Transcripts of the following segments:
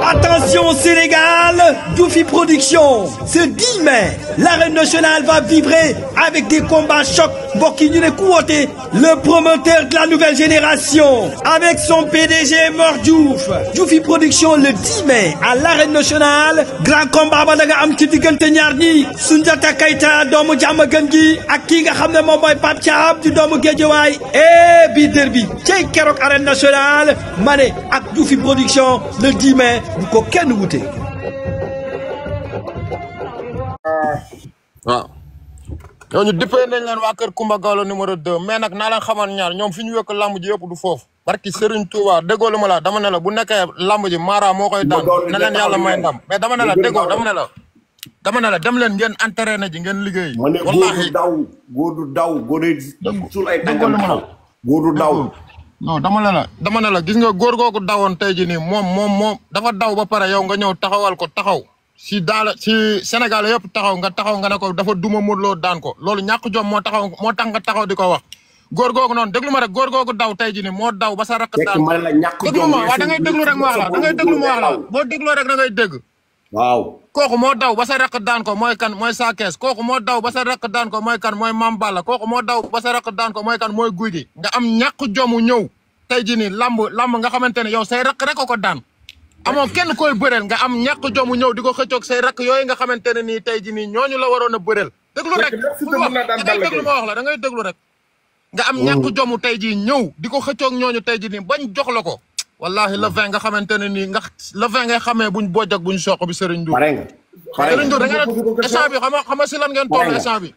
Attention Sénégal, Djoufi Production, ce 10 mai, l'arène nationale va vibrer avec des combats chocs. Bokki ñu ne ku woote, le promoteur de la nouvelle génération, avec son PDG Mor Diouf. Djoufi Production le 10 mai à l'arène nationale, grand combat ba da nga am ci diggante ñaar ñi, Soundiata Keita doomu Diamaguène gi ak kii nga xam ne moom mooy Pape Thiam di doomu Guédiawaye. Bi derby cey keroog arène nationale ma ne ak Djoufi Production le 10 mai bu ko kenn wute. waaw ñooñu dippee nañ leen waa kër Kumba Gawlo numéro 2 mais nag naa leen xamal ñaar ñoom fi ñu wekk lamb ji yëpp du foofu barki Serigne Touba déggoo lu ma la dama ne la bu nekkee lamb ji Mara moo koy daan na leen yàlla may ndam mais dama ne la déggoo dama ne la dem leen ngeen entraîné ji ngeen liggéey. wallaahi góor du daw sul ay tànkam taxaw góor du daw. non dama ne la gis nga góor googu dawoon tey ji nii moom dafa daw ba pare yow nga ñëw taxawal ko taxaw si Sénégal yëpp taxaw nga ne ko dafa duma Modou Lo daan ko loolu ñàkk jom moo tax nga taxaw di ko wax góor googu noonu déglu ma rek góor googu daw tey ji nii moo daw ba sa rakk daan déglu ma waaw da ngay déglu rek ma wax la boo dégloo rek da ngay dégg waaw kooku moo daw ba sa rakk daan ko mooy kan mooy Sa Thiès kooku moo daw ba sa rakk daan ko mooy kan mooy Mame Balla kooku moo daw ba sa rakk daan ko mooy kan mooy Gouye Gui nga am ñàkk jomu ñëw tey ji nii lamb nga xamante ne yow say rakk rek ko daan amoo kenn koy bëreel nga am ñàkk jomu ñëw di ko xëccoog say rakk yooyu nga xamante ne nii tey ji nii ñooñu la waroon a bëreel déglu rek da ngay déglu ma wax la da ngay déglu rek nga am ñàkk jomu tey ji ñëw di ko xëccoog ñooñu tey ji nii bañ jox la ko wallahi le 20 nga xamante ne nii nga le 20 ngay xamee buñ bojj ak buñ soq bi Serigne Ndour Serigne Ndour da nga ne instant bi xam nga si lan ngeen toll instant bi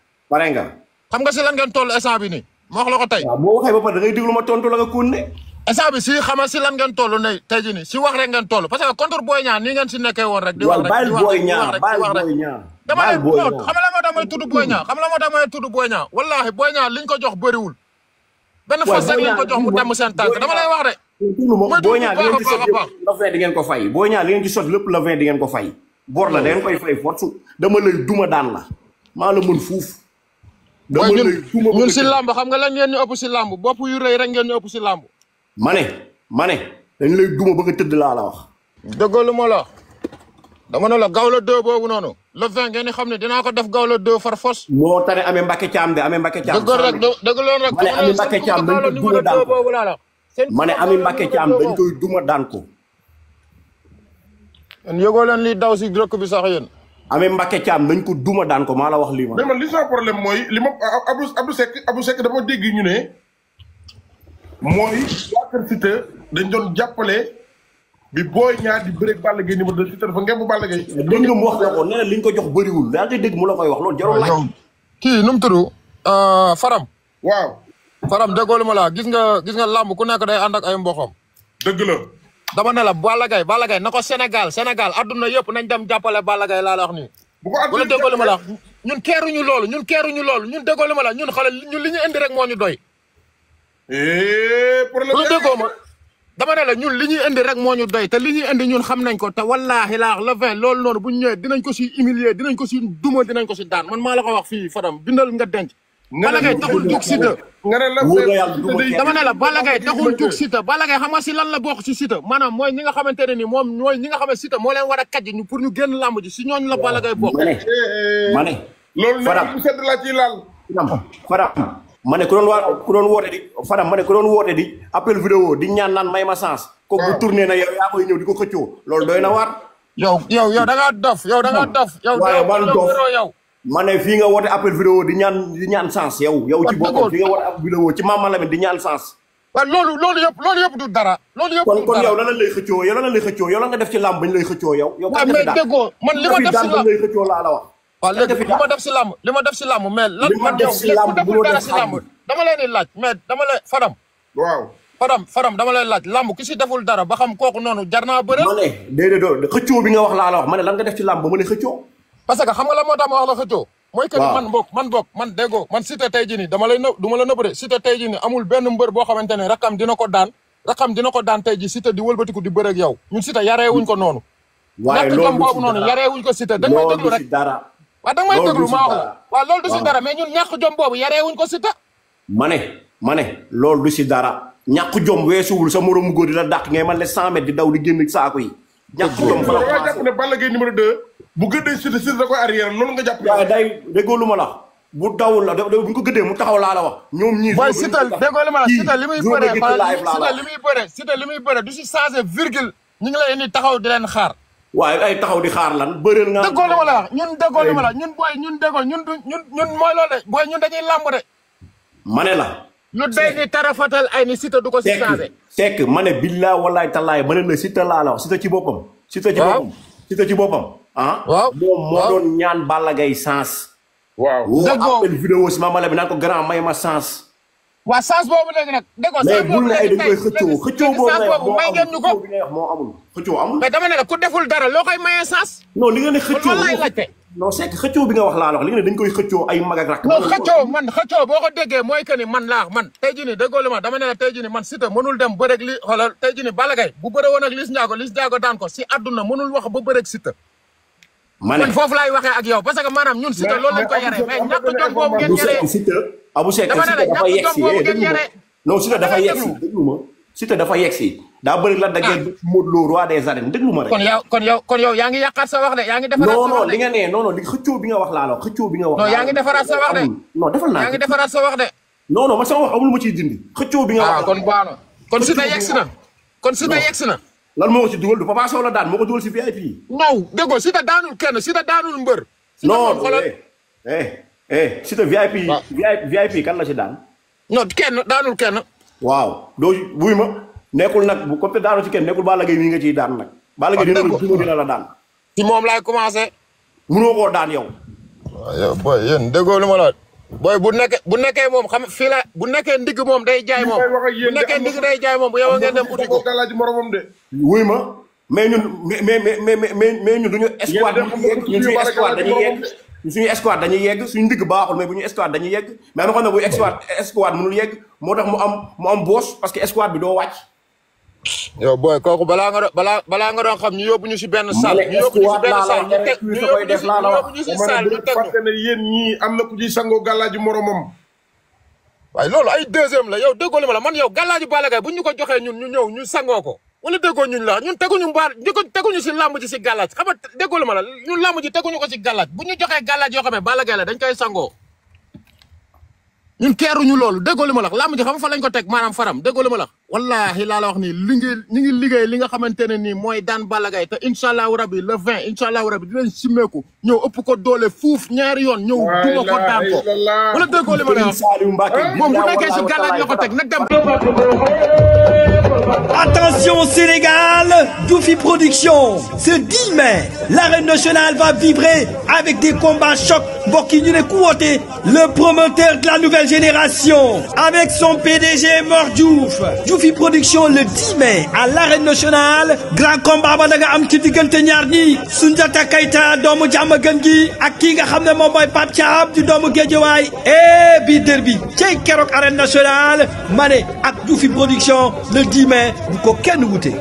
xam nga si lan ngeen toll instant bi nii ma wax la ko tey boo waxee ba pare da ngay déglu ma tontu la nga kon ne instant bi si xama si lan ngeen toll ne tey jii nii si wax rek ngeen toll parce que contre Boy Niang nii ngeen si nekkee woon rek di wax rek bàyyi Boy Niang dama ne xam la moo tax may tudd Boy Niang xam la moo tax may tudd Boy Niang wallahi Boy Niang liñ ko jox bëriwul benn fas rek lañ ko jox mu dem seen tànk dama lay wax rek Boy Niang li ngeen ci sot le 20 di ngeen ko fay Boy Niang li ngeen ci sot lépp le 20 di ngeen ko fay bor la da ngeen koy fay force dama lay duma daan la maa la mën fuuf dama lay duma ñun si làmb xam nga lan ngeen ñu ëpp si làmb bopp yu rëy rek ngeen ñu ëpp si làmb ma ne dañ lay duma ba nga tëdd laa la wax dëggoo lu ma la dama ne la Gawlo 2 boobu noonu le 20 ngeen xam ne dinaa ko def Gawlo 2 far fos moo tane Amé Mbacké Thiam de Amé Mbacké Thiam dëggoon rek dëggaloon rek ma ne Amé Mbacké Thiam dañ koy duma daan ko ma ne Amé Mbacké Thiam dañ koy duma daan ko yéen yëgoo leen lii daw si dëkk bi sax yéen Amé Mbacké Thiam dañ ko duma daan ko maa la wax lii ma mais man li sama problème mooy li ma Abdou Seck dama dégg ñu ne mooy waa Kër Siteu dañ doon jàppale bi Boy Niang di bëreeg Balla Gaye numéro 2 Siteu dafa ngeen bu Balla Gaye dégg nga mu wax la ko nee na liñ ko jox bëriwul daa ngay dégg mu la koy wax loolu jarul laaj kii nu mu tudd Faram waaw Faram déggoo lu ma la gis nga làmb ku nekk day ànd ak ay mboxam dëgg la dama ne la Balla Gaye na ko Sénégal adduna yëpp nañ dem jàppale Balla Gaye laa la wax nii wala déggoo lu ma la wax ñun keeruñu loolu ñun déggoo lu ma la ñun xale ñun li ñu indi rek moo ñu doy lu déggoo ma dama ne la ñun li ñuy indi rek moo ñu doy te li ñuy indi ñun xam nañ ko te wallaahi laax le 20 loolu noonu bu ñu ñëwee dinañ ko si humilier dinañ ko si duma dinañ ko si daan man maa la ko wax fii Fadam bindal nga denc Balla Gaye taxul jug Siteu dama ne la Balla Gaye taxul jug Siteu Balla Gaye xam nga si lan la bokk si Siteu maanaam mooy ñi nga xamante ne ni moom mooy ñi nga xam ne Siteu moo leen war a kàjj ñu pour ñu génn làmb ji si ñooñu la Balla Gaye bokk ma ne loolu nag bu sedd laa ciy laal Fadam ma ne ku doon woote di Fadam ma ne ku doon woote di appel vidéo di ñaan naan may ma chance ko bu tourné na yow yaa koy ñëw di ko xëccoo loolu doy na waar yow da ngaa dof yow ma ne fii nga woote appel vidéo di ñaan chance yow ci boppam fii nga woote appel vidéo ci Mama Lamine di ñaan chance waaw loolu yëpp du dara loolu yëpp du dara kon yow lan lay xëccoo yow lan nga def ci làmb bañ lay xëccoo yow mais déggoo man li ma def si làmb lay xëccoo laa la wax waaw léegi li ma def si làmb mais lan man yow ku deful dara si làmb dama leen di laaj mais dama lay Fadam waaw Fadam dama lay laaj làmb ki si deful dara ba xam kooku noonu jar naa bëre ma ne déedéet xëccoo bi nga wax laa la wax ma ne lan nga def ci làmb ba ma lay xëccoo parce que xam nga la moo tax ma wax la xëccoo mooy que man déggoo man Siteu tey jii nii du ma la nëbb de Siteu tey jii nii amul benn mbër boo xamante ne rakam dina ko daan tey jii Siteu di wëlbatiku di bëre ak yow ñun Siteu yaree wuñ ko noonu waaye ñàkk jom boobu noonu yaree wuñ ko Siteu da nga may déglu rek waaw da nga may déglu maa wax la waaw loolu du si dara mais ñun ñàkk jom boobu yaree wuñ ko Siteu ma ne loolu du si dara ñàkk jom weesuwul sa moromu góor di la dàq ngay man le 100 mètres di daw di génn saako yi. ñàkk jom fa la nga jàpp ne Balla Gaye numéro 2 bu gëddee Siteu Siteu da koy arrière noonu nga jàpp. waaye day déggoo lu ma la bu dawul la bu ñu ko gëddee mu taxaw laa la wax. ñoom ñii booy Siteu déggoo lu ma la Siteu li muy bëree Siteu li muy bëree du si changé virgule ñu ngi lay indi taxaw di leen xaar. waaye ay taxaw di xaar lan bëreel nga. déggoo lu ma la wax ñun déggoo lu ma la ñun booy ñun déggoo ñun mooy loolu de booy ñun dañuy làmb de. ma ne la. lu day ni tarafatal ay ni Siteu du ko si changé. tekk ma ne billaa wallaay tallaay ma ne la Siteu laa la wax Siteu ci boppam. Siteu ci boppam. ah. waaw moom moo doon ñaan Balla Gaye sens. waaw déggoo appel vidéo si Mama Lamine naan ko grand may ma sens. waa sens boobu léegi nag. déggoo mais bul ne ay dañ koy xëccoo boobu may ngeen ñu ko moo amul xëccoo amul. mais dama ne la ku deful dara loo koy mayee sens. non li nga ne xëccoo loolu laay laajte. non c'est que xëccoo bi nga wax laa la wax li nga ne dañ koy xëccoo ay mag ak rakk. non xëccoo boo ko déggee mooy que ni man laa man tey jii nii déggoo li ma dama ne la tey jii nii man Siteu mënul dem bëreeg li xoolal tey jii nii Balla Gaye bu bëre woon ak Liss Ndiago daan ko si àdduna mënul wax ba bëreeg Siteu. man foofu laay waxee ak yow parce que maanaam ñun Siteu loolu lañ ko yaree mais ñàkk jom boobu ngeen yaree. Abu Seck dama ne la ñàkk jom boobu ngeen yaree. non Siteu dafa yegsi déglu ma Siteu dafa yegsi daa bëri la daggee Modou Lo roi des arènes déglu ma rek. kon yow yaa ngi yàqaat sa wax de yaa ngi defaraat sa wax de. non li nga ne non li xëccoo bi nga wax laa la xëccoo bi nga wax. non yaa ngi defaraat sa wax de. non defal naa yaa ngi defaraat sa wax de. non man sama wax amul ma ciy dindi xëccoo bi nga wax. kon baax na kon Siteu yegsi na kon Siteu yegsi na. lan moo ko ci dugal du Papa Sow la daan moo ko dugal si VIP. non déggoo Siteu daanul kenn Siteu daanul mbër. non Siteu VIP. VIP kan la ci daan. non kenn daanul kenn. waaw doo buy ma nekkul nag bu comme te daanu ci kenn nekkul Balla Gaye mii nga ciy daan nag. Balla Gaye dina la daan. ci moom laay commencé. munoo koo daan yow. waaw yow booy yéen déggoo lu ma la booy bu nekkee moom xam fii la bu nekkee ndigg moom day jaay moom bu nekkee ndigg day jaay moom bu yow ngeen dem uti ko. wuy ma mais ñun mais ñun duñu escouade ñun suñu escouade dañuy yegg suñu escouade dañuy yegg suñu ndigg baaxul mais bu ñu escouade dañuy yegg mais am na xam ne bu escouade mënul yegg moo tax mu am boos parce que escouade bi doo wàcc. yow booy kooku balaa nga doon xam ñu yóbbu ñu si benn salle ñu yóbbu ñu si benn salle ñu teg ñu yóbbu ñu si salle ñu teg parce que yéen ñii am na ku ci sangoo gàllaaju moromam. waaye loolu ay deuxième la yow déggoo li ma la man yow gàllaaju Balla Gaye bu ñu ko joxee ñun ñu ñëw ñu sangoo ko wala déggoo ñun la ñun teguñu si làmb ji si gàllaaj xam nga déggoo li ma la ñun làmb ji teguñu ko si gàllaaj bu ñu joxee gàllaaj yoo xam ne Balla Gaye la dañ koy sangoo ñun keeruñu loolu déggoo li ma la làmb ji xam fa lañ ko teg maanaam faram déggoo li ma la wallaahi laa la wax nii ñu ngi liggéey li nga xamante ne nii mooy daan Balla Gaye te incha allahu rabi le 20 incha allahu rabi dinañ simmeeku ñëw ëpp ko doole fuuf ñaari yoon ñëw duma ko daan ko wala déggoo li ma la wax moom bu nekkee si gàllaaj la ko teg nag dem. Attention Sénégal, Diofi Production, ce 10 mai, l'arène nationale va vibrer avec des combats chocs. Bokki ñu ne ku woote le promoteur de la nouvelle génération avec son PDG Mor Diouf. Diofi Production le 10 mai à l'arène nationale, grand combat ba da nga am ci diggante ñaar ñi Soundiata Keita doomu Diamaguène gi ak kii nga xam ne moom mooy Pape Thiam di doomu Guédiawaye bi derby cey keroog arène nationale ma ne ak Diofi Production le 10 mai bu ko kenn wute